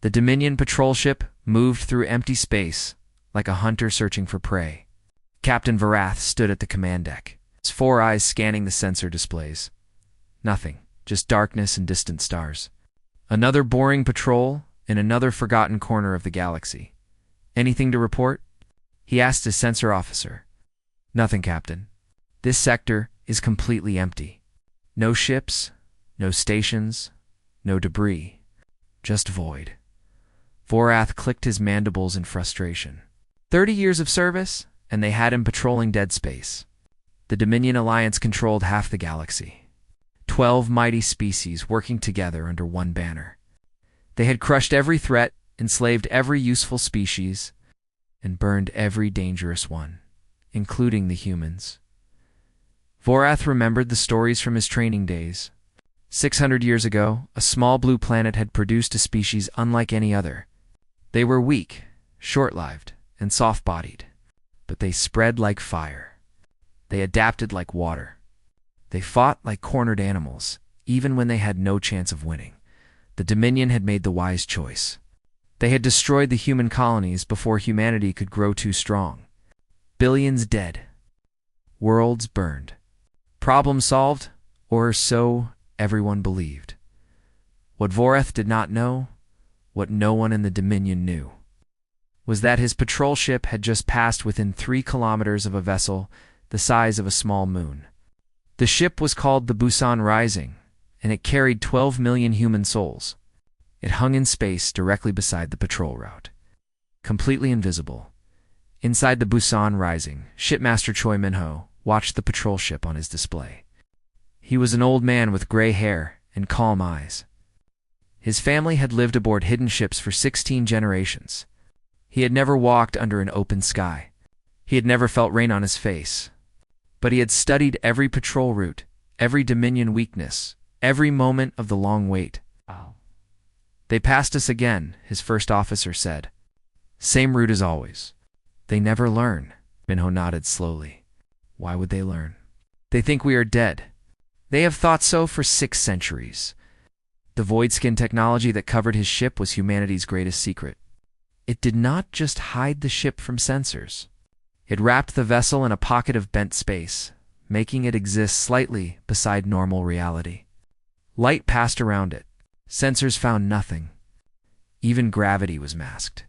The Dominion patrol ship moved through empty space like a hunter searching for prey. Captain Varath stood at the command deck, his 4 eyes scanning the sensor displays. Nothing, just darkness and distant stars. Another boring patrol in another forgotten corner of the galaxy. Anything to report? He asked his sensor officer. Nothing, Captain. This sector is completely empty. No ships, no stations, no debris. Just void. Vorath clicked his mandibles in frustration. 30 years of service, and they had him patrolling dead space. The Dominion Alliance controlled half the galaxy. 12 mighty species working together under one banner. They had crushed every threat, enslaved every useful species, and burned every dangerous one, including the humans. Vorath remembered the stories from his training days. 600 years ago, a small blue planet had produced a species unlike any other. They were weak, short-lived, and soft-bodied, but they spread like fire. They adapted like water. They fought like cornered animals, even when they had no chance of winning. The Dominion had made the wise choice. They had destroyed the human colonies before humanity could grow too strong. Billions dead. Worlds burned. Problem solved, or so everyone believed. What Vorath did not know, what no one in the Dominion knew, was that his patrol ship had just passed within 3 kilometers of a vessel the size of a small moon. The ship was called the Busan Rising, and it carried 12 million human souls. It hung in space directly beside the patrol route. Completely invisible. Inside the Busan Rising, Shipmaster Choi Minho watched the patrol ship on his display. He was an old man with gray hair and calm eyes. His family had lived aboard hidden ships for 16 generations. He had never walked under an open sky. He had never felt rain on his face. But he had studied every patrol route, every Dominion weakness, every moment of the long wait. They passed us again, his first officer said. Same route as always. They never learn, Minho nodded slowly. Why would they learn? They think we are dead. They have thought so for 6 centuries. The void skin technology that covered his ship was humanity's greatest secret. It did not just hide the ship from sensors. It wrapped the vessel in a pocket of bent space, making it exist slightly beside normal reality. Light passed around it. Sensors found nothing. Even gravity was masked.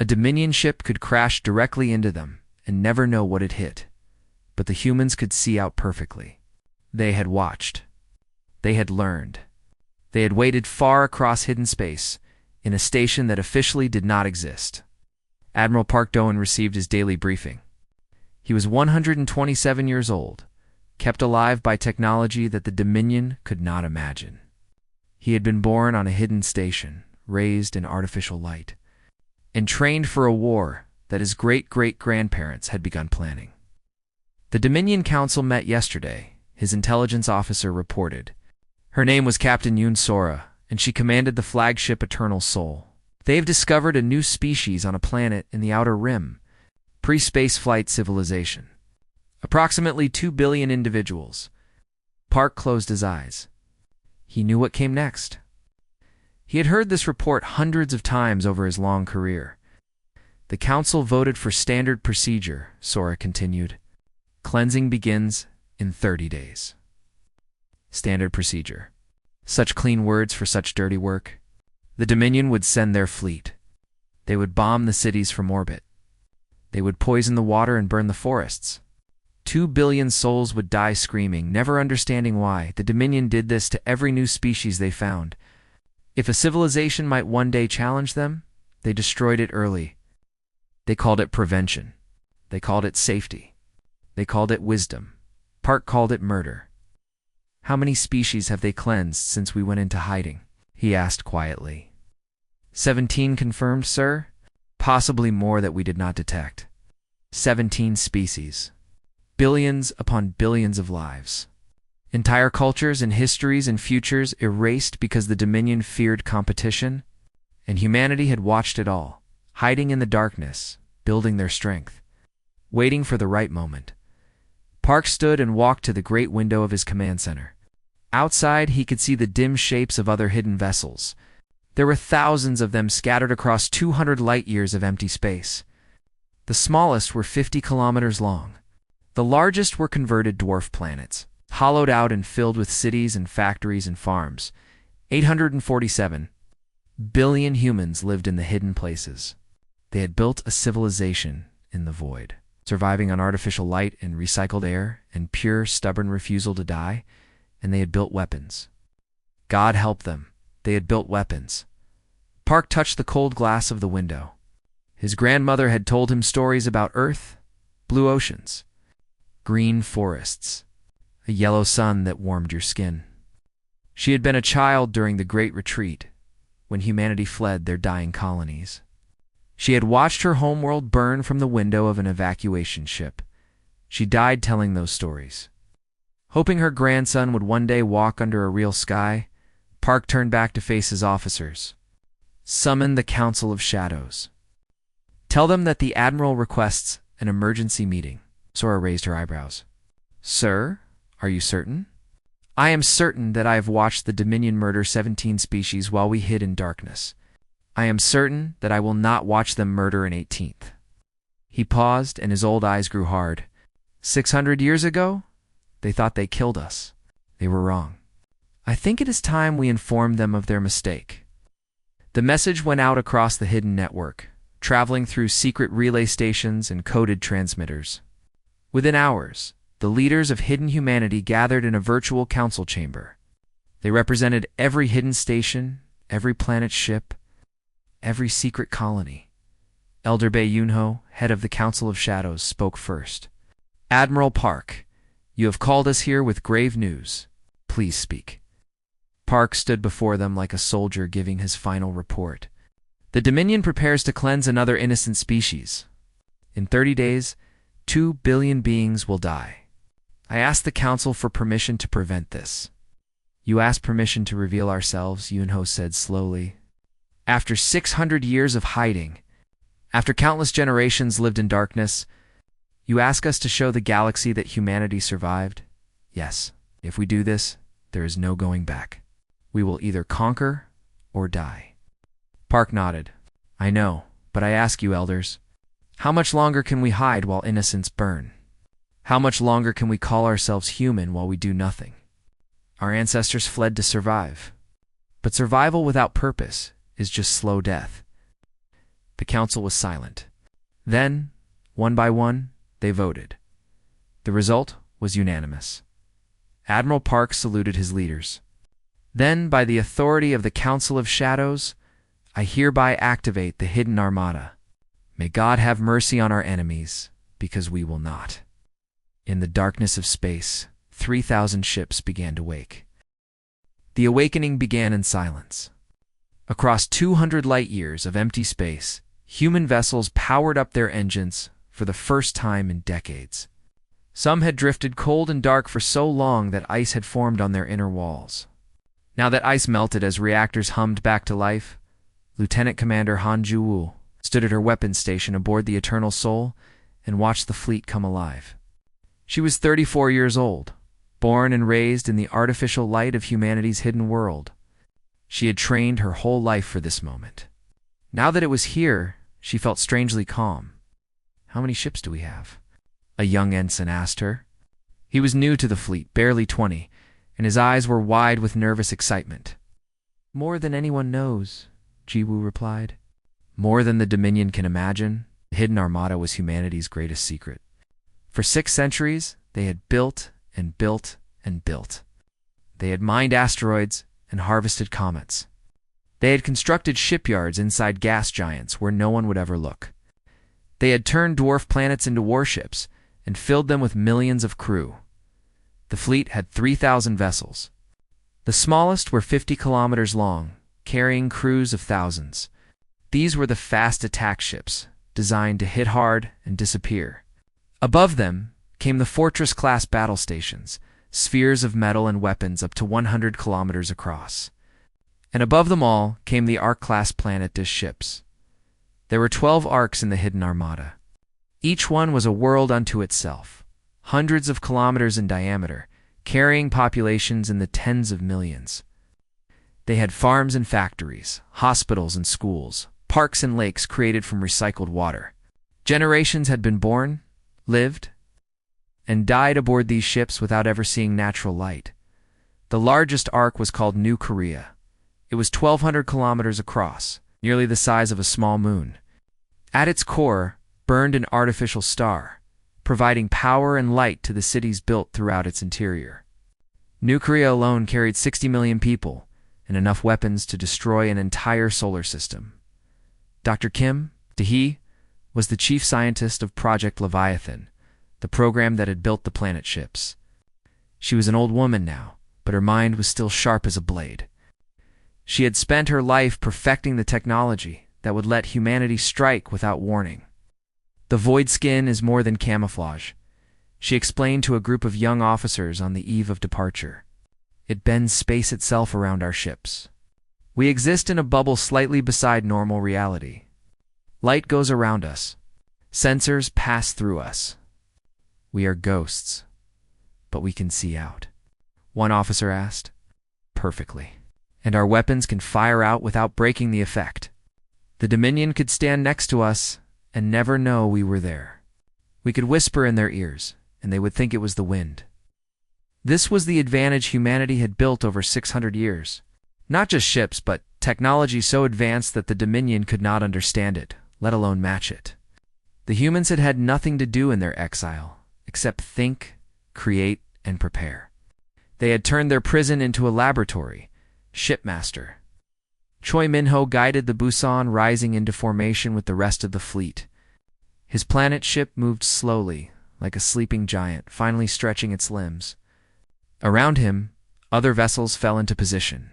A Dominion ship could crash directly into them and never know what it hit. But the humans could see out perfectly. They had watched. They had learned. They had waited far across hidden space, in a station that officially did not exist. Admiral Park Doan received his daily briefing. He was 127 years old, kept alive by technology that the Dominion could not imagine. He had been born on a hidden station, raised in artificial light, and trained for a war that his great-great-grandparents had begun planning. The Dominion Council met yesterday, his intelligence officer reported. Her name was Captain Yoon Sora, and she commanded the flagship Eternal Soul. They have discovered a new species on a planet in the Outer Rim, pre-spaceflight civilization. Approximately 2 billion individuals. Park closed his eyes. He knew what came next. He had heard this report hundreds of times over his long career. The council voted for standard procedure, Sora continued. Cleansing begins in 30 days. Standard procedure. Such clean words for such dirty work. The Dominion would send their fleet. They would bomb the cities from orbit. They would poison the water and burn the forests. 2 billion souls would die screaming, never understanding why. The Dominion did this to every new species they found. If a civilization might one day challenge them, they destroyed it early. They called it prevention. They called it safety. They called it wisdom. Park called it murder. How many species have they cleansed since we went into hiding? He asked quietly. 17 confirmed, sir. Possibly more that we did not detect. 17 species. Billions upon billions of lives. Entire cultures and histories and futures erased because the Dominion feared competition, and humanity had watched it all, hiding in the darkness, building their strength, waiting for the right moment. Park stood and walked to the great window of his command center. Outside, he could see the dim shapes of other hidden vessels, There were thousands of them scattered across 200 light-years of empty space. The smallest were 50 kilometers long. The largest were converted dwarf planets, hollowed out and filled with cities and factories and farms. 847 billion humans lived in the hidden places. They had built a civilization in the void, surviving on artificial light and recycled air and pure, stubborn refusal to die, and they had built weapons. God help them, they had built weapons. Park touched the cold glass of the window. His grandmother had told him stories about Earth, blue oceans, green forests, a yellow sun that warmed your skin. She had been a child during the Great Retreat, when humanity fled their dying colonies. She had watched her homeworld burn from the window of an evacuation ship. She died telling those stories. Hoping her grandson would one day walk under a real sky, Park turned back to face his officers. Summon the Council of Shadows. Tell them that the Admiral requests an emergency meeting. Sora raised her eyebrows. Sir, are you certain? I am certain that I have watched the Dominion murder 17 species while we hid in darkness. I am certain that I will not watch them murder an 18th. He paused, and his old eyes grew hard. 600 years ago, they thought they killed us. They were wrong. I think it is time we inform them of their mistake. The message went out across the hidden network, traveling through secret relay stations and coded transmitters. Within hours, the leaders of hidden humanity gathered in a virtual council chamber. They represented every hidden station, every planet ship, every secret colony. Elder Bei Yunho, head of the Council of Shadows, spoke first. Admiral Park, you have called us here with grave news. Please speak. Park stood before them like a soldier giving his final report. The Dominion prepares to cleanse another innocent species. In 30 days, 2 billion beings will die. I asked the Council for permission to prevent this. You asked permission to reveal ourselves, Yunho said slowly. After 600 years of hiding, after countless generations lived in darkness, you ask us to show the galaxy that humanity survived? Yes, if we do this, there is no going back. We will either conquer or die. Park nodded. I know, but I ask you, elders, how much longer can we hide while innocents burn? How much longer can we call ourselves human while we do nothing? Our ancestors fled to survive. But survival without purpose is just slow death. The council was silent. Then, one by one, they voted. The result was unanimous. Admiral Park saluted his leaders. Then, by the authority of the Council of Shadows, I hereby activate the hidden Armada. May God have mercy on our enemies, because we will not. In the darkness of space, 3,000 ships began to wake. The awakening began in silence. Across 200 light-years of empty space, human vessels powered up their engines for the first time in decades. Some had drifted cold and dark for so long that ice had formed on their inner walls. Now that ice melted as reactors hummed back to life, Lieutenant Commander Han Juwu stood at her weapons station aboard the Eternal Soul and watched the fleet come alive. She was 34 years old, born and raised in the artificial light of humanity's hidden world. She had trained her whole life for this moment. Now that it was here, she felt strangely calm. How many ships do we have? A young ensign asked her. He was new to the fleet, barely 20, and his eyes were wide with nervous excitement. More than anyone knows, Jiwoo replied. More than the Dominion can imagine, the hidden Armada was humanity's greatest secret. For 6 centuries, they had built and built and built. They had mined asteroids and harvested comets. They had constructed shipyards inside gas giants where no one would ever look. They had turned dwarf planets into warships and filled them with millions of crew. The fleet had 3,000 vessels. The smallest were 50 kilometers long, carrying crews of thousands. These were the fast attack ships, designed to hit hard and disappear. Above them came the Fortress-class battle stations, spheres of metal and weapons up to 100 kilometers across. And above them all came the Ark-class planet dish ships. There were 12 Arks in the hidden Armada. Each one was a world unto itself, hundreds of kilometers in diameter, carrying populations in the tens of millions. They had farms and factories, hospitals and schools, parks and lakes created from recycled water. Generations had been born, lived, and died aboard these ships without ever seeing natural light. The largest arc was called New Korea. It was 1,200 kilometers across, nearly the size of a small moon. At its core burned an artificial star, providing power and light to the cities built throughout its interior. New Korea alone carried 60 million people and enough weapons to destroy an entire solar system. Dr. Kim Tae-hee was the chief scientist of Project Leviathan, the program that had built the planet ships. She was an old woman now, but her mind was still sharp as a blade. She had spent her life perfecting the technology that would let humanity strike without warning. The void skin is more than camouflage, she explained to a group of young officers on the eve of departure. It bends space itself around our ships. We exist in a bubble slightly beside normal reality. Light goes around us. Sensors pass through us. We are ghosts, but we can see out. One officer asked. Perfectly. And our weapons can fire out without breaking the effect. The Dominion could stand next to us and never know we were there. We could whisper in their ears, and they would think it was the wind. This was the advantage humanity had built over 600 years. Not just ships, but technology so advanced that the Dominion could not understand it, let alone match it. The humans had had nothing to do in their exile, except think, create, and prepare. They had turned their prison into a laboratory. Shipmaster Choi Min-ho guided the Busan rising into formation with the rest of the fleet. His planet ship moved slowly, like a sleeping giant, finally stretching its limbs. Around him, other vessels fell into position.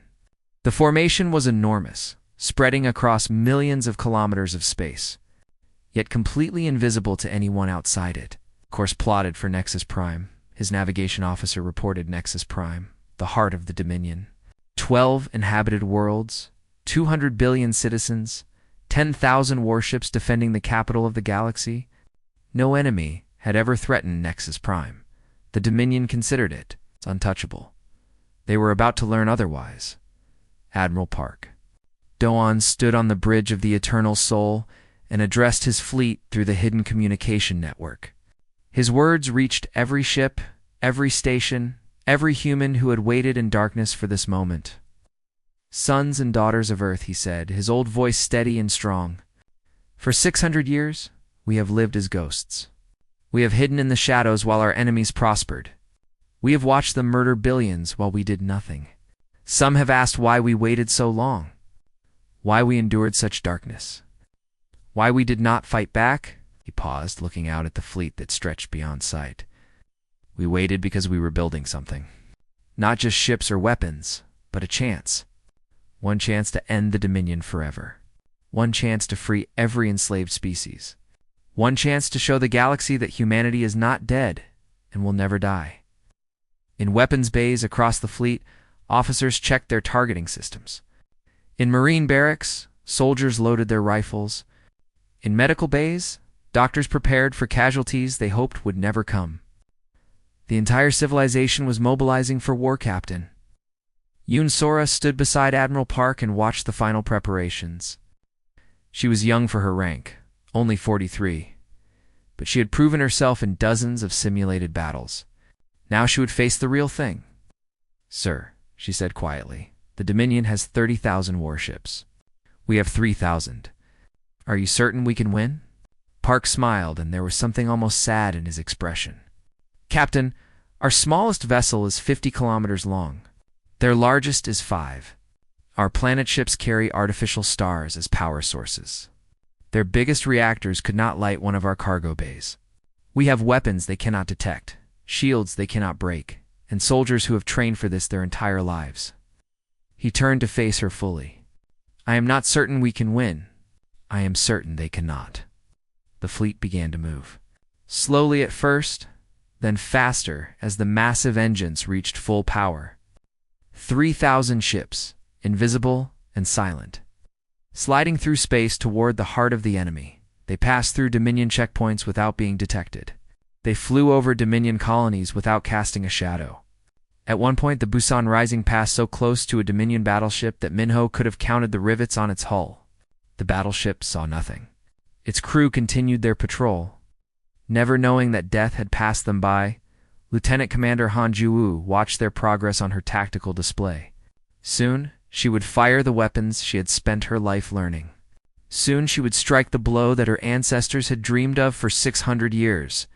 The formation was enormous, spreading across millions of kilometers of space, yet completely invisible to anyone outside it. Course plotted for Nexus Prime. His navigation officer reported Nexus Prime, the heart of the Dominion. 12 inhabited worlds, 200 billion citizens, 10,000 warships defending the capital of the galaxy. No enemy had ever threatened Nexus Prime. The Dominion considered it untouchable. They were about to learn otherwise. Admiral Park Doan stood on the bridge of the Eternal Soul and addressed his fleet through the hidden communication network. His words reached every ship, every station, every human who had waited in darkness for this moment. Sons and daughters of Earth, he said, his old voice steady and strong. For 600 years, we have lived as ghosts. We have hidden in the shadows while our enemies prospered. We have watched them murder billions while we did nothing. Some have asked why we waited so long, why we endured such darkness, why we did not fight back. He paused, looking out at the fleet that stretched beyond sight. We waited because we were building something. Not just ships or weapons, but a chance. One chance to end the Dominion forever. One chance to free every enslaved species. One chance to show the galaxy that humanity is not dead and will never die. In weapons bays across the fleet, officers checked their targeting systems. In marine barracks, soldiers loaded their rifles. In medical bays, doctors prepared for casualties they hoped would never come. The entire civilization was mobilizing for war, Captain. Yoon Sora stood beside Admiral Park and watched the final preparations. She was young for her rank, only 43, but she had proven herself in dozens of simulated battles. Now she would face the real thing. Sir, she said quietly, the Dominion has 30,000 warships. We have 3,000. Are you certain we can win? Park smiled, and there was something almost sad in his expression. Captain, our smallest vessel is 50 kilometers long. Their largest is 5. Our planet ships carry artificial stars as power sources. Their biggest reactors could not light one of our cargo bays. We have weapons they cannot detect, shields they cannot break, and soldiers who have trained for this their entire lives. He turned to face her fully. I am not certain we can win. I am certain they cannot. The fleet began to move. Slowly at first, then faster as the massive engines reached full power. 3,000 ships, invisible and silent. Sliding through space toward the heart of the enemy, they passed through Dominion checkpoints without being detected. They flew over Dominion colonies without casting a shadow. At one point, the Busan Rising passed so close to a Dominion battleship that Minho could have counted the rivets on its hull. The battleship saw nothing. Its crew continued their patrol. Never knowing that death had passed them by, Lieutenant Commander Han Ju-woo watched their progress on her tactical display. Soon, she would fire the weapons she had spent her life learning. Soon she would strike the blow that her ancestors had dreamed of for 600 years.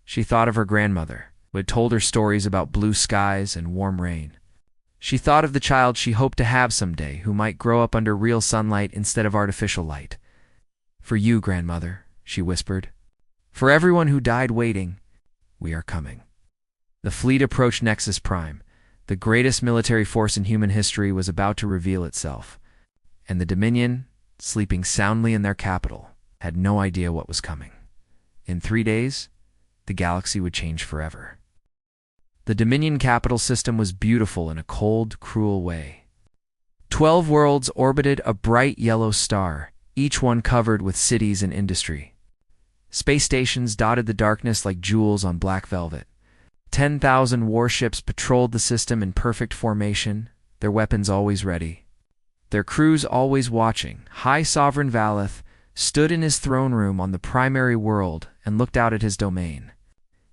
She thought of her grandmother, who had told her stories about blue skies and warm rain. She thought of the child she hoped to have someday, who might grow up under real sunlight instead of artificial light. "For you, grandmother," she whispered. "For everyone who died waiting, we are coming." The fleet approached Nexus Prime. The greatest military force in human history was about to reveal itself. And the Dominion, sleeping soundly in their capital, had no idea what was coming. In 3 days, the galaxy would change forever. The Dominion capital system was beautiful in a cold, cruel way. 12 worlds orbited a bright yellow star, each one covered with cities and industry. Space stations dotted the darkness like jewels on black velvet. 10,000 warships patrolled the system in perfect formation, their weapons always ready. Their crews always watching. High Sovereign Valeth stood in his throne room on the primary world and looked out at his domain.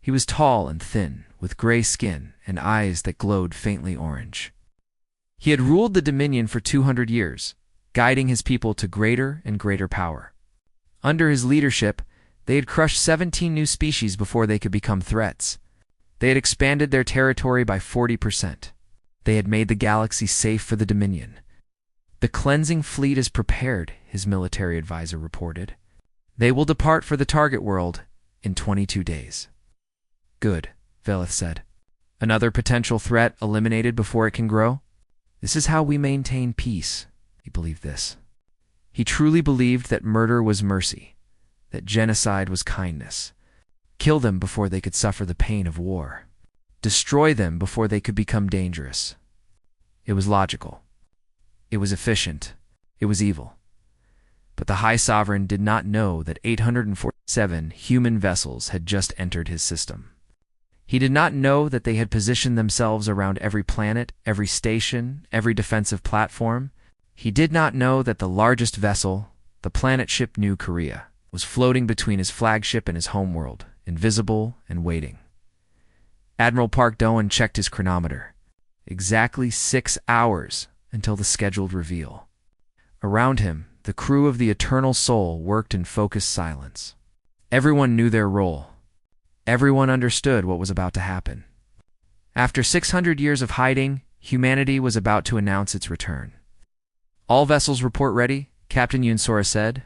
He was tall and thin, with gray skin and eyes that glowed faintly orange. He had ruled the Dominion for 200 years, guiding his people to greater and greater power. Under his leadership, they had crushed 17 new species before they could become threats. They had expanded their territory by 40%. They had made the galaxy safe for the Dominion. "The cleansing fleet is prepared," his military advisor reported. "They will depart for the target world in 22 days. "Good," Veleth said. "Another potential threat eliminated before it can grow? This is how we maintain peace." He believed this. He truly believed that murder was mercy, that genocide was kindness. Kill them before they could suffer the pain of war. Destroy them before they could become dangerous. It was logical. It was efficient. It was evil. But the High Sovereign did not know that 847 human vessels had just entered his system. He did not know that they had positioned themselves around every planet, every station, every defensive platform. He did not know that the largest vessel, the planet ship New Korea, was floating between his flagship and his homeworld, invisible and waiting. Admiral Park Do-won checked his chronometer. Exactly 6 hours until the scheduled reveal. Around him, the crew of the Eternal Soul worked in focused silence. Everyone knew their role. Everyone understood what was about to happen. After 600 years of hiding, humanity was about to announce its return. "All vessels report ready," Captain Yunsora said.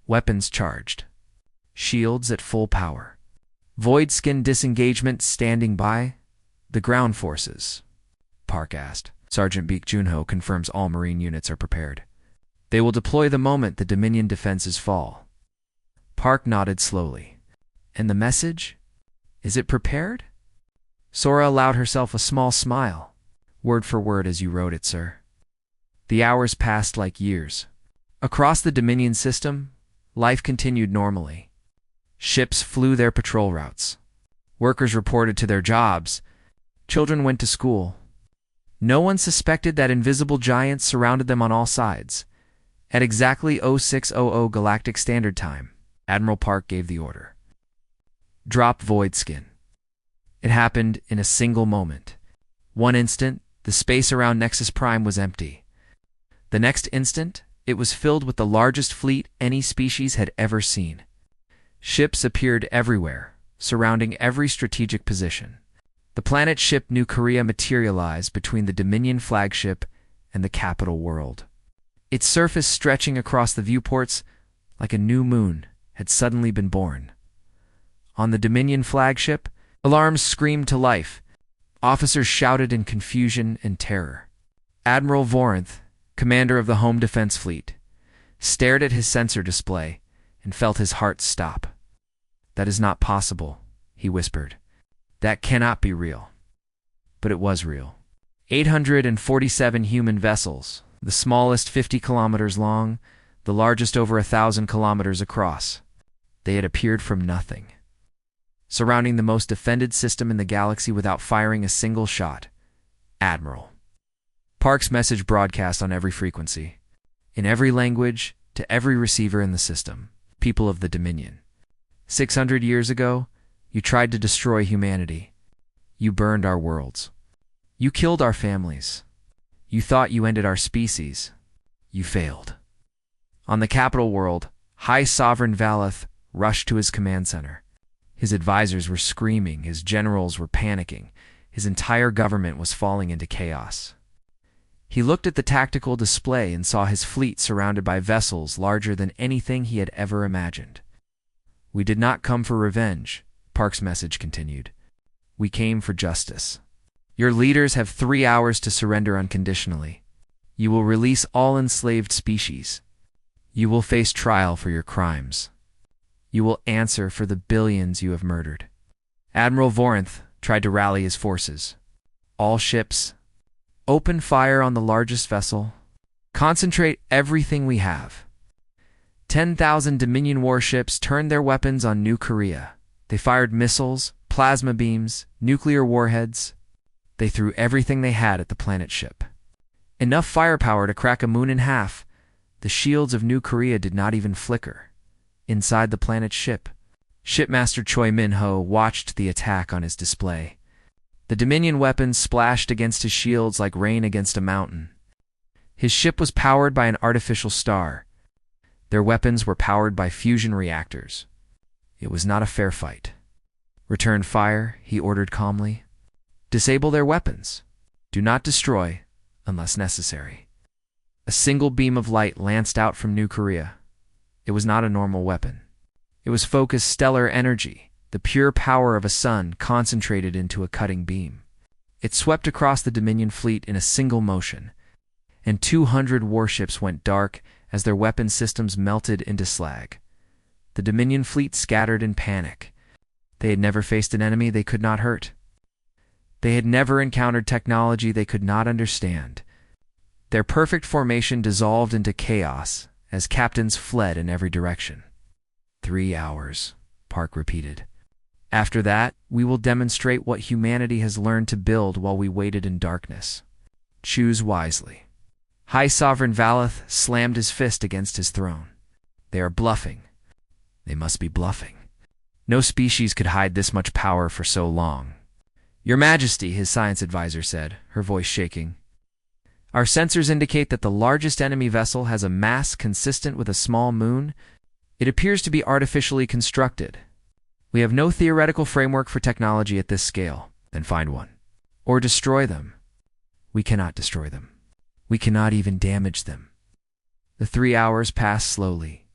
"Weapons charged. Shields at full power. Void skin disengagement standing by." "The ground forces?" Park asked. Sergeant Baek Junho confirms all Marine units are prepared. "They will deploy the moment the Dominion defenses fall." Park nodded slowly. "And the message? Is it prepared?" Sora allowed herself a small smile. "Word for word as you wrote it, sir." The hours passed like years. Across the Dominion system, life continued normally. Ships flew their patrol routes. Workers reported to their jobs. Children went to school. No one suspected that invisible giants surrounded them on all sides. At exactly 0600 Galactic Standard Time, Admiral Park gave the order. Drop Void Skin. It happened in a single moment. One instant, the space around Nexus Prime was empty. The next instant, it was filled with the largest fleet any species had ever seen. Ships appeared everywhere, surrounding every strategic position. The planet ship New Korea materialized between the Dominion flagship and the capital world. Its surface stretching across the viewports like a new moon had suddenly been born. On the Dominion flagship, alarms screamed to life. Officers shouted in confusion and terror. Admiral Vorinth, commander of the Home Defense Fleet, stared at his sensor display and felt his heart stop. "That is not possible," he whispered. "That cannot be real." But it was real. 847 human vessels, the smallest 50 kilometers long, the largest over 1,000 kilometers across. They had appeared from nothing, surrounding the most defended system in the galaxy without firing a single shot. Admiral. Park's message broadcast on every frequency, in every language, to every receiver in the system. People of the Dominion. 600 years ago, you tried to destroy humanity. You burned our worlds. You killed our families. You thought you ended our species. You failed. On the capital world, High Sovereign Valeth rushed to his command center. His advisors were screaming, his generals were panicking, his entire government was falling into chaos. He looked at the tactical display and saw his fleet surrounded by vessels larger than anything he had ever imagined. We did not come for revenge, Park's message continued. We came for justice. Your leaders have 3 hours to surrender unconditionally. You will release all enslaved species. You will face trial for your crimes. You will answer for the billions you have murdered. Admiral Vorinth tried to rally his forces. All ships, open fire on the largest vessel. Concentrate everything we have. 10,000 Dominion warships turned their weapons on New Korea. They fired missiles, plasma beams, nuclear warheads. They threw everything they had at the planet ship. Enough firepower to crack a moon in half. The shields of New Korea did not even flicker. Inside the planet's ship, Shipmaster Choi Min-ho watched the attack on his display. The Dominion weapons splashed against his shields like rain against a mountain. His ship was powered by an artificial star. Their weapons were powered by fusion reactors. It was not a fair fight. Return fire, he ordered calmly. Disable their weapons. Do not destroy, unless necessary. A single beam of light lanced out from New Korea. It was not a normal weapon. It was focused stellar energy, the pure power of a sun concentrated into a cutting beam. It swept across the Dominion fleet in a single motion, and 200 warships went dark as their weapon systems melted into slag. The Dominion fleet scattered in panic. They had never faced an enemy they could not hurt. They had never encountered technology they could not understand. Their perfect formation dissolved into chaos as captains fled in every direction. 3 hours, Park repeated. After that, we will demonstrate what humanity has learned to build while we waited in darkness. Choose wisely. High Sovereign Valeth slammed his fist against his throne. They are bluffing. They must be bluffing. No species could hide this much power for so long. Your Majesty, his science advisor said, her voice shaking. Our sensors indicate that the largest enemy vessel has a mass consistent with a small moon. It appears to be artificially constructed. We have no theoretical framework for technology at this scale. Then find one. Or destroy them. We cannot destroy them. We cannot even damage them. The 3 hours passed slowly.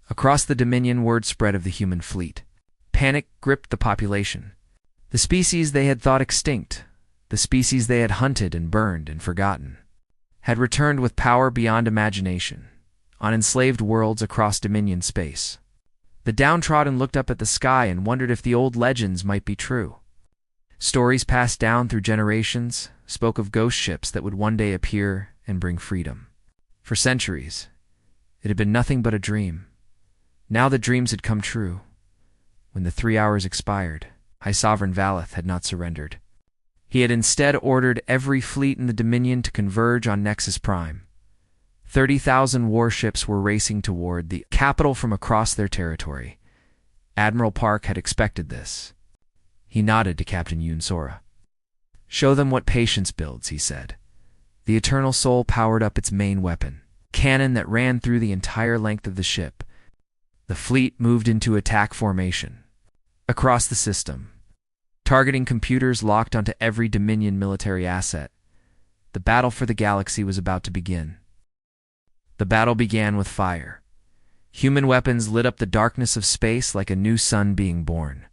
Across the Dominion, word spread of the human fleet. Panic gripped the population. The species they had thought extinct, the species they had hunted and burned and forgotten, had returned with power beyond imagination, on enslaved worlds across Dominion space. The downtrodden looked up at the sky and wondered if the old legends might be true. Stories passed down through generations spoke of ghost ships that would one day appear and bring freedom. For centuries, it had been nothing but a dream. Now the dreams had come true. When the 3 hours expired, High Sovereign Valeth had not surrendered. He had instead ordered every fleet in the Dominion to converge on Nexus Prime. 30,000 warships were racing toward the capital from across their territory. Admiral Park had expected this. He nodded to Captain Yoon Sora. Show them what patience builds, he said. The Eternal Soul powered up its main weapon, cannon that ran through the entire length of the ship. The fleet moved into attack formation. Across the system, targeting computers locked onto every Dominion military asset. The battle for the galaxy was about to begin. The battle began with fire. Human weapons lit up the darkness of space like a new sun being born.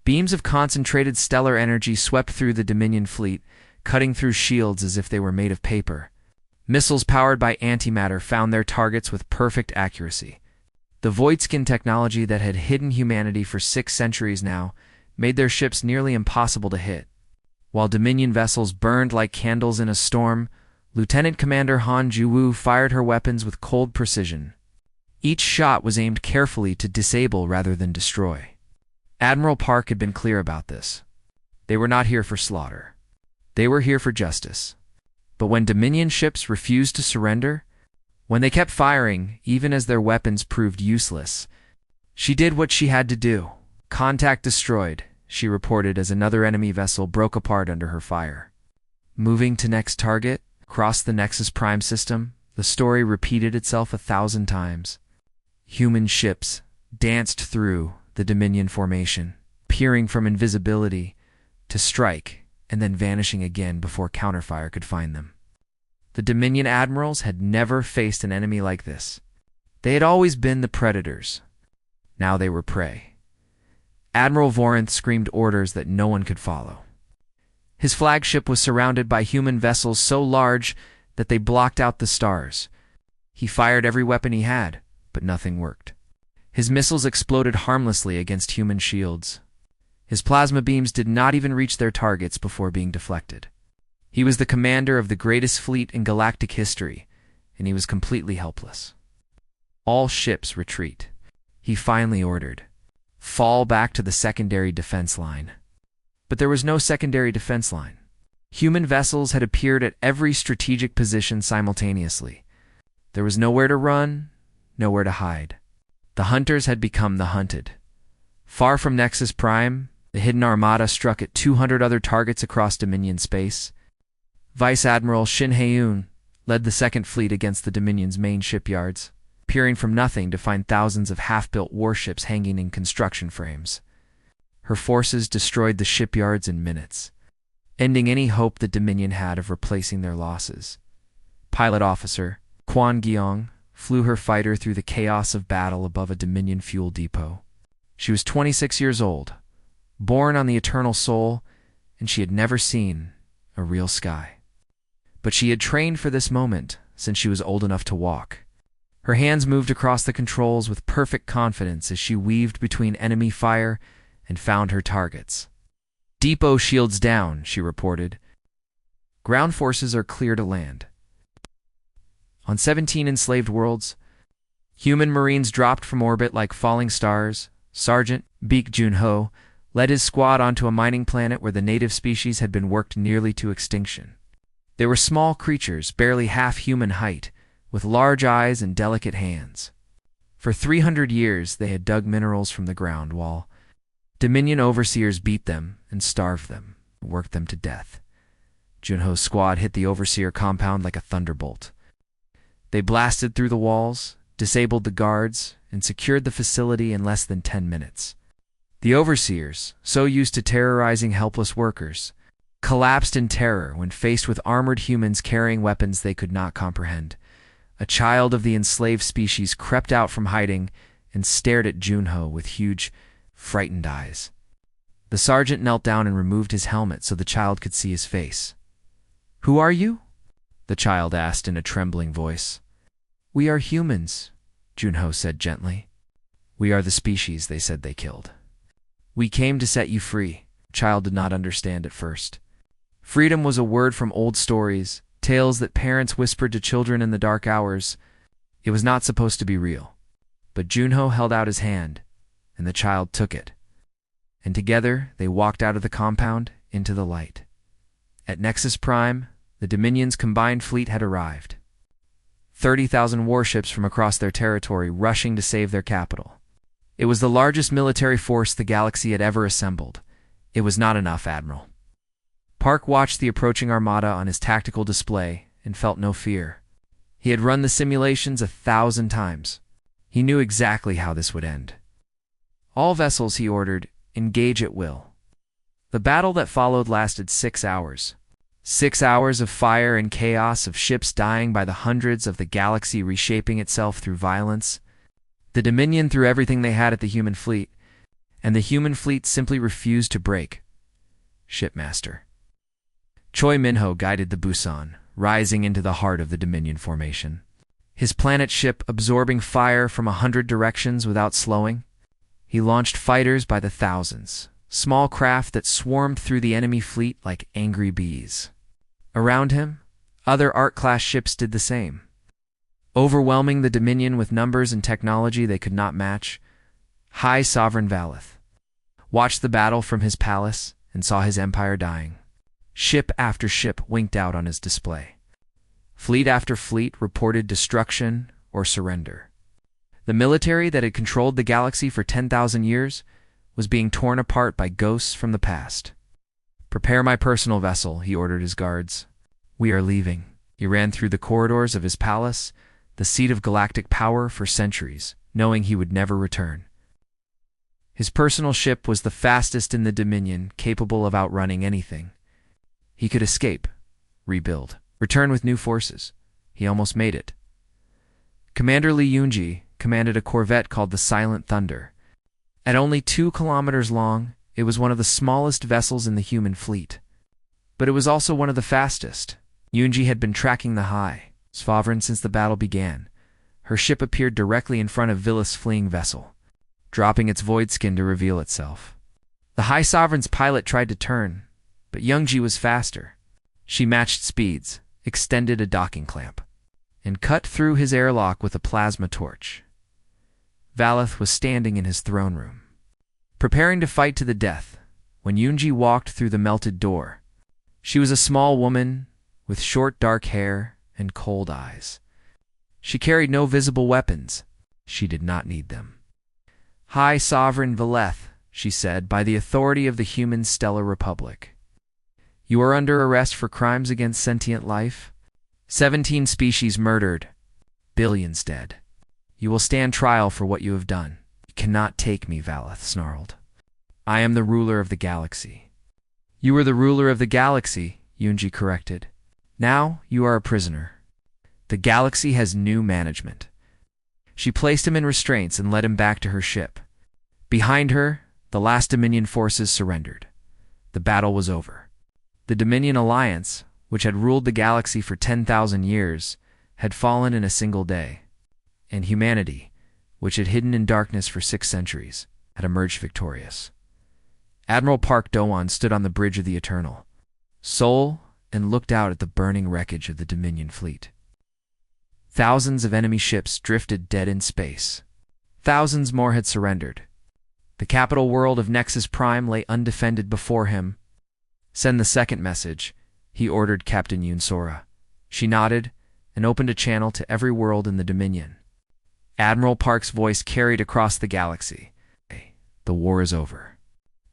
Beams of concentrated stellar energy swept through the Dominion fleet, cutting through shields as if they were made of paper. Missiles powered by antimatter found their targets with perfect accuracy. The void-skin technology that had hidden humanity for 6 centuries now made their ships nearly impossible to hit. While Dominion vessels burned like candles in a storm, Lieutenant Commander Han Ju-woo fired her weapons with cold precision. Each shot was aimed carefully to disable rather than destroy. Admiral Park had been clear about this. They were not here for slaughter. They were here for justice. But when Dominion ships refused to surrender, when they kept firing, even as their weapons proved useless, she did what she had to do. "Contact destroyed," she reported as another enemy vessel broke apart under her fire. Moving to next target, across the Nexus Prime system, the story repeated itself 1,000 times. Human ships danced through the Dominion formation, peering from invisibility to strike, and then vanishing again before counterfire could find them. The Dominion admirals had never faced an enemy like this. They had always been the predators. Now they were prey. Admiral Vorinth screamed orders that no one could follow. His flagship was surrounded by human vessels so large that they blocked out the stars. He fired every weapon he had, but nothing worked. His missiles exploded harmlessly against human shields. His plasma beams did not even reach their targets before being deflected. He was the commander of the greatest fleet in galactic history, and he was completely helpless. "All ships retreat," he finally ordered. "Fall back to the secondary defense line." But there was no secondary defense line. Human vessels had appeared at every strategic position simultaneously. There was nowhere to run, nowhere to hide. The hunters had become the hunted. Far from Nexus Prime, the hidden Armada struck at 200 other targets across Dominion space. Vice Admiral Shin Haeun led the Second Fleet against the Dominion's main shipyards, peering from nothing to find thousands of half-built warships hanging in construction frames. Her forces destroyed the shipyards in minutes, ending any hope the Dominion had of replacing their losses. Pilot Officer Quan Gyeong flew her fighter through the chaos of battle above a Dominion fuel depot. She was 26 years old, born on the Eternal Soul, and she had never seen a real sky. But she had trained for this moment since she was old enough to walk. Her hands moved across the controls with perfect confidence as she weaved between enemy fire and found her targets. "Depot shields down," she reported. "Ground forces are clear to land." On 17 enslaved worlds, human marines dropped from orbit like falling stars. Sergeant Baek Jun-ho led his squad onto a mining planet where the native species had been worked nearly to extinction. They were small creatures, barely half human height, with large eyes and delicate hands. For 300 years, they had dug minerals from the ground while Dominion overseers beat them and starved them, worked them to death. Junho's squad hit the overseer compound like a thunderbolt. They blasted through the walls, disabled the guards, and secured the facility in less than 10 minutes. The overseers, so used to terrorizing helpless workers, collapsed in terror when faced with armored humans carrying weapons they could not comprehend. A child of the enslaved species crept out from hiding and stared at Junho with huge, frightened eyes. The sergeant knelt down and removed his helmet so the child could see his face. "Who are you?" the child asked in a trembling voice. "We are humans," Junho said gently. "We are the species they said they killed. We came to set you free." The child did not understand at first. Freedom was a word from old stories, tales that parents whispered to children in the dark hours. It was not supposed to be real. But Junho held out his hand, and the child took it. And together they walked out of the compound into the light. At Nexus Prime, the Dominion's combined fleet had arrived. 30,000 warships from across their territory rushing to save their capital. It was the largest military force the galaxy had ever assembled. It was not enough, Admiral. Park watched the approaching Armada on his tactical display and felt no fear. He had run the simulations 1,000 times. He knew exactly how this would end. "All vessels," he ordered, "engage at will." The battle that followed lasted 6 hours. 6 hours of fire and chaos, of ships dying by the hundreds, of the galaxy reshaping itself through violence. The Dominion threw everything they had at the human fleet, and the human fleet simply refused to break. Shipmaster Choi Minho guided the Busan, rising into the heart of the Dominion formation. His planet ship absorbing fire from 100 directions without slowing. He launched fighters by the thousands, small craft that swarmed through the enemy fleet like angry bees. Around him, other Ark-class ships did the same, overwhelming the Dominion with numbers and technology they could not match. High Sovereign Valeth watched the battle from his palace and saw his empire dying. Ship after ship winked out on his display. Fleet after fleet reported destruction or surrender. The military that had controlled the galaxy for 10,000 years was being torn apart by ghosts from the past. "Prepare my personal vessel," he ordered his guards. "We are leaving." He ran through the corridors of his palace, the seat of galactic power for centuries, knowing he would never return. His personal ship was the fastest in the Dominion, capable of outrunning anything. He could escape, rebuild, return with new forces. He almost made it. Commander Li Yunji commanded a corvette called the Silent Thunder. At only 2 kilometers long, it was one of the smallest vessels in the human fleet. But it was also one of the fastest. Yunji had been tracking the High Sovereign since the battle began. Her ship appeared directly in front of Villa's fleeing vessel, dropping its void skin to reveal itself. The High Sovereign's pilot tried to turn, but Yunji was faster. She matched speeds, extended a docking clamp, and cut through his airlock with a plasma torch. Valeth was standing in his throne room, preparing to fight to the death, when Yunji walked through the melted door. She was a small woman with short dark hair and cold eyes. She carried no visible weapons. She did not need them. "High Sovereign Valeth," she said, "by the authority of the human Stellar Republic. You are under arrest for crimes against sentient life. 17 species murdered, billions dead. You will stand trial for what you have done." "You cannot take me," Valeth snarled. "I am the ruler of the galaxy." "You are the ruler of the galaxy," Yunji corrected. "Now you are a prisoner. The galaxy has new management." She placed him in restraints and led him back to her ship. Behind her, the last Dominion forces surrendered. The battle was over. The Dominion Alliance, which had ruled the galaxy for 10,000 years, had fallen in a single day. And humanity, which had hidden in darkness for 6 centuries, had emerged victorious. Admiral Park Doan stood on the bridge of the Eternal Soul and looked out at the burning wreckage of the Dominion fleet. Thousands of enemy ships drifted dead in space. Thousands more had surrendered. The capital world of Nexus Prime lay undefended before him. "Send the second message," he ordered Captain Yunsora. She nodded and opened a channel to every world in the Dominion. Admiral Park's voice carried across the galaxy. "The war is over.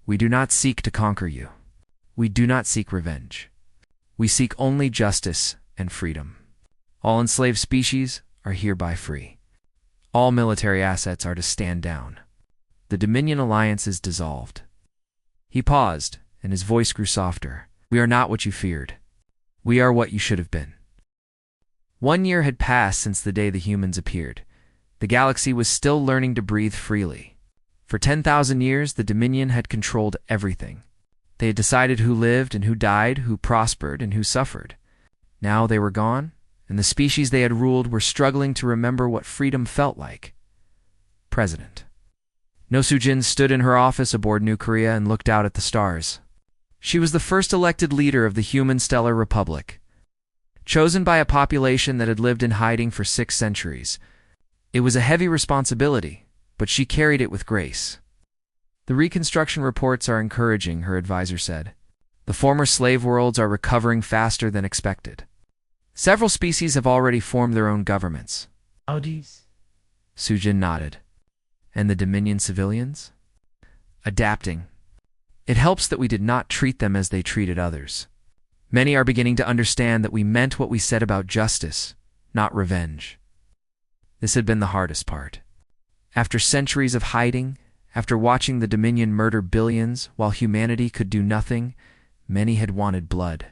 We do not seek to conquer you. We do not seek revenge. We seek only justice and freedom. All enslaved species are hereby free. All military assets are to stand down. The Dominion Alliance is dissolved." He paused, and his voice grew softer. "We are not what you feared. We are what you should have been." 1 year had passed since the day the humans appeared. The galaxy was still learning to breathe freely. For 10,000 years, the Dominion had controlled everything. They had decided who lived and who died, who prospered and who suffered. Now they were gone, and the species they had ruled were struggling to remember what freedom felt like. President. No Sujin stood in her office aboard New Korea and looked out at the stars. She was the first elected leader of the human Stellar Republic, chosen by a population that had lived in hiding for 6 centuries. It was a heavy responsibility, but she carried it with grace. "The reconstruction reports are encouraging," her advisor said. "The former slave worlds are recovering faster than expected. Several species have already formed their own governments." Audis? Sujin nodded. "And the Dominion civilians?" "Adapting. It helps that we did not treat them as they treated others. Many are beginning to understand that we meant what we said about justice, not revenge." This had been the hardest part. After centuries of hiding, after watching the Dominion murder billions while humanity could do nothing, many had wanted blood.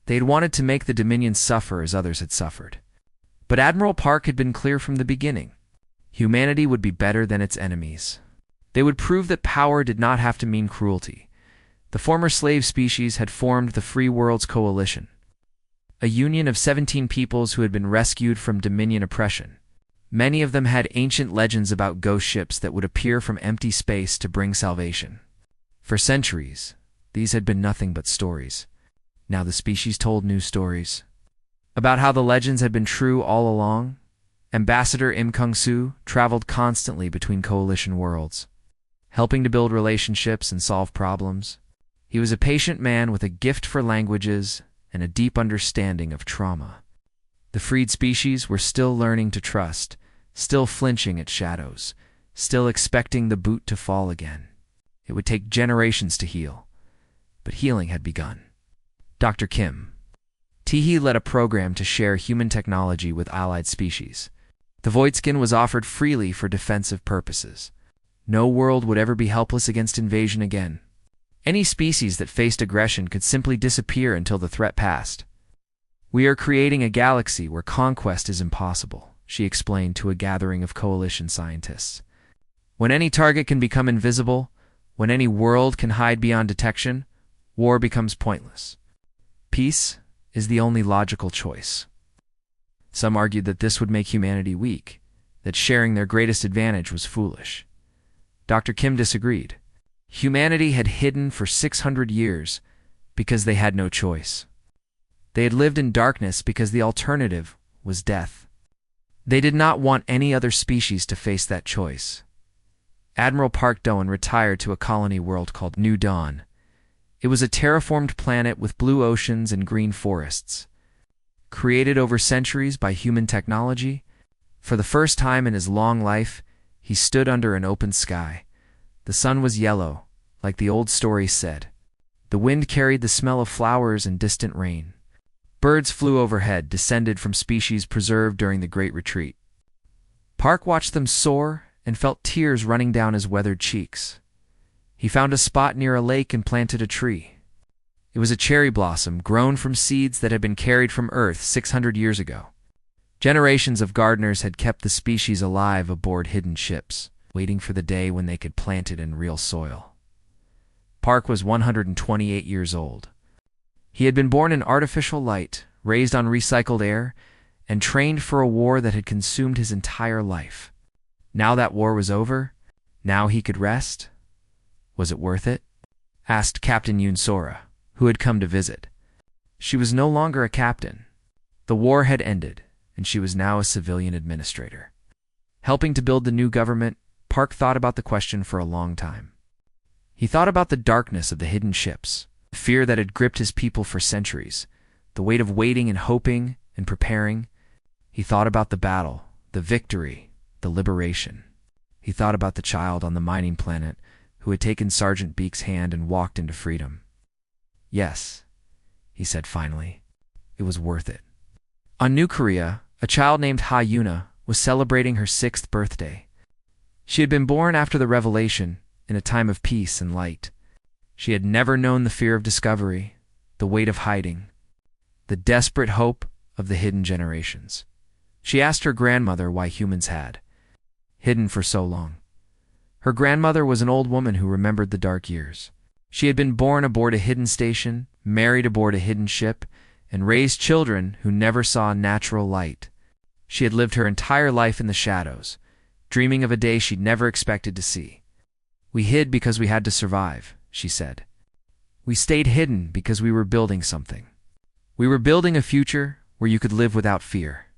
They had wanted to make the Dominion suffer as others had suffered. But Admiral Park had been clear from the beginning. Humanity would be better than its enemies. They would prove that power did not have to mean cruelty. The former slave species had formed the Free Worlds Coalition, a union of 17 peoples who had been rescued from Dominion oppression. Many of them had ancient legends about ghost ships that would appear from empty space to bring salvation. For centuries, these had been nothing but stories. Now the species told new stories about how the legends had been true all along. Ambassador Im Kung-soo traveled constantly between coalition worlds, helping to build relationships and solve problems. He was a patient man with a gift for languages and a deep understanding of trauma. The freed species were still learning to trust, still flinching at shadows, still expecting the boot to fall again. It would take generations to heal, but healing had begun. Dr. Kim. Teehee led a program to share human technology with allied species. The Voidskin was offered freely for defensive purposes. No world would ever be helpless against invasion again. Any species that faced aggression could simply disappear until the threat passed. "We are creating a galaxy where conquest is impossible," she explained to a gathering of coalition scientists. "When any target can become invisible, when any world can hide beyond detection, war becomes pointless. Peace is the only logical choice." Some argued that this would make humanity weak, that sharing their greatest advantage was foolish. Dr. Kim disagreed. Humanity had hidden for 600 years because they had no choice. They had lived in darkness because the alternative was death. They did not want any other species to face that choice. Admiral Park Doan retired to a colony world called New Dawn. It was a terraformed planet with blue oceans and green forests. Created over centuries by human technology, for the first time in his long life, he stood under an open sky. The sun was yellow, like the old story said. The wind carried the smell of flowers and distant rain. Birds flew overhead, descended from species preserved during the Great Retreat. Park watched them soar and felt tears running down his weathered cheeks. He found a spot near a lake and planted a tree. It was a cherry blossom grown from seeds that had been carried from Earth 600 years ago. Generations of gardeners had kept the species alive aboard hidden ships, waiting for the day when they could plant it in real soil. Park was 128 years old. He had been born in artificial light, raised on recycled air, and trained for a war that had consumed his entire life. Now that war was over, now he could rest. Was it worth it? Asked Captain Yoon Sora, who had come to visit. She was no longer a captain. The war had ended, and she was now a civilian administrator. Helping to build the new government, Park thought about the question for a long time. He thought about the darkness of the hidden ships, the fear that had gripped his people for centuries, the weight of waiting and hoping and preparing. He thought about the battle, the victory, the liberation. He thought about the child on the mining planet who had taken Sergeant Beak's hand and walked into freedom. "Yes," he said finally, "it was worth it." On New Korea, a child named Ha Yuna was celebrating her 6th birthday. She had been born after the revelation, in a time of peace and light. She had never known the fear of discovery, the weight of hiding, the desperate hope of the hidden generations. She asked her grandmother why humans had hidden for so long. Her grandmother was an old woman who remembered the dark years. She had been born aboard a hidden station, married aboard a hidden ship, and raised children who never saw natural light. She had lived her entire life in the shadows, dreaming of a day she'd never expected to see. "We hid because we had to survive," she said. "We stayed hidden because we were building something. We were building a future where you could live without fear,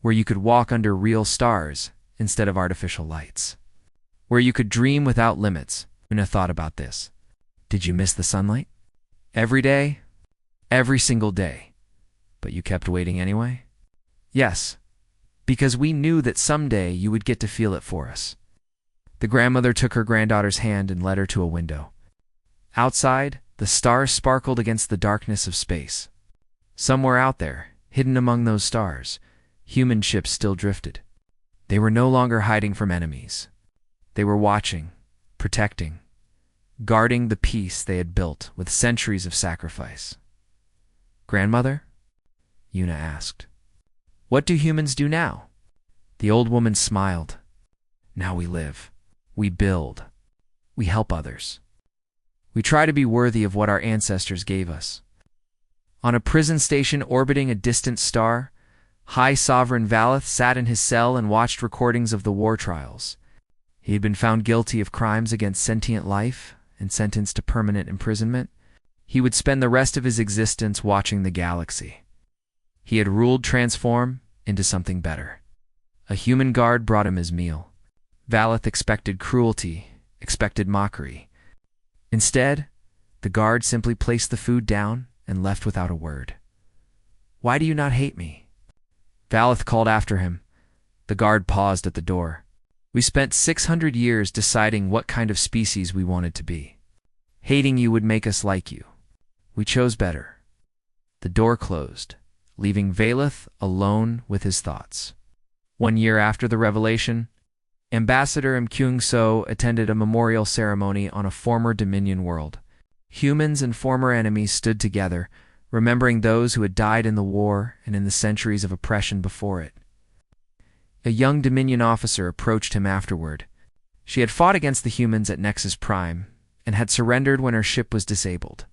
where you could walk under real stars instead of artificial lights, where you could dream without limits." Una thought about this. Did you miss the sunlight? Every day? Every single day. But you kept waiting anyway? Yes, because we knew that someday you would get to feel it for us. The grandmother took her granddaughter's hand and led her to a window. Outside, the stars sparkled against the darkness of space. Somewhere out there, hidden among those stars, human ships still drifted. They were no longer hiding from enemies. They were watching, protecting, guarding the peace they had built with centuries of sacrifice. "Grandmother?" Yuna asked. "What do humans do now?" The old woman smiled. "Now we live. We build. We help others. We try to be worthy of what our ancestors gave us." On a prison station orbiting a distant star, High Sovereign Valeth sat in his cell and watched recordings of the war trials. He had been found guilty of crimes against sentient life and sentenced to permanent imprisonment. He would spend the rest of his existence watching the galaxy. He had ruled transform into something better. A human guard brought him his meal. Valeth expected cruelty, expected mockery. Instead, The guard simply placed the food down and left without a word. "Why do you not hate me?" Valeth called after him. The guard paused at the door. "We spent 600 years deciding what kind of species we wanted to be. Hating you would make us like you. We chose better." The door closed, leaving Valeth alone with his thoughts. 1 year after the revelation, Ambassador Mkyung-so attended a memorial ceremony on a former Dominion world. Humans and former enemies stood together, remembering those who had died in the war and in the centuries of oppression before it. A young Dominion officer approached him afterward. She had fought against the humans at Nexus Prime and had surrendered when her ship was disabled.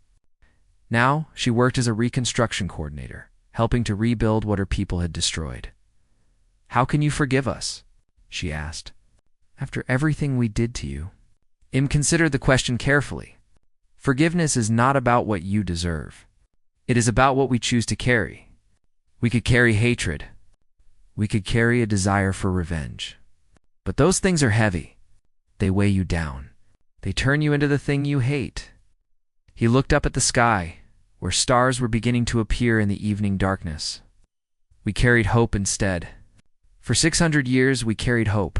Now she worked as a reconstruction coordinator, helping to rebuild what her people had destroyed. "How can you forgive us?" she asked. "After everything we did to you." Im considered the question carefully. Forgiveness is not about what you deserve. It is about what we choose to carry. We could carry hatred. We could carry a desire for revenge. But those things are heavy. They weigh you down. They turn you into the thing you hate. He looked up at the sky, where stars were beginning to appear in the evening darkness. We carried hope instead. For 600 years we carried hope,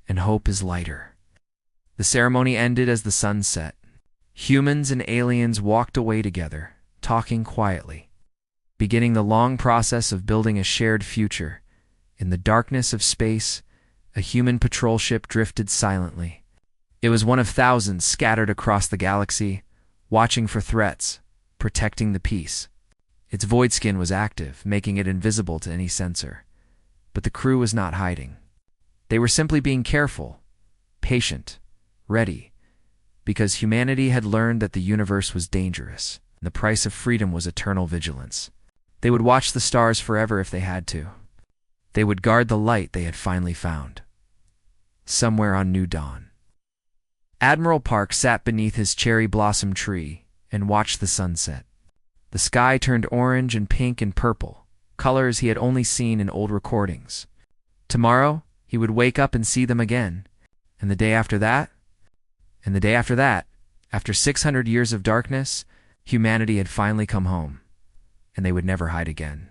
and hope is lighter. The ceremony ended as the sun set. Humans and aliens walked away together, talking quietly, beginning the long process of building a shared future. In the darkness of space, a human patrol ship drifted silently. It was one of thousands scattered across the galaxy, watching for threats, protecting the peace. Its void skin was active, making it invisible to any sensor. But the crew was not hiding. They were simply being careful, patient, ready, because humanity had learned that the universe was dangerous, and the price of freedom was eternal vigilance. They would watch the stars forever if they had to. They would guard the light they had finally found, somewhere on New Dawn. Admiral Park sat beneath his cherry blossom tree and watched the sunset. The sky turned orange and pink and purple, colors he had only seen in old recordings. Tomorrow, he would wake up and see them again, and the day after that, and the day after that. After 600 years of darkness, humanity had finally come home, and they would never hide again.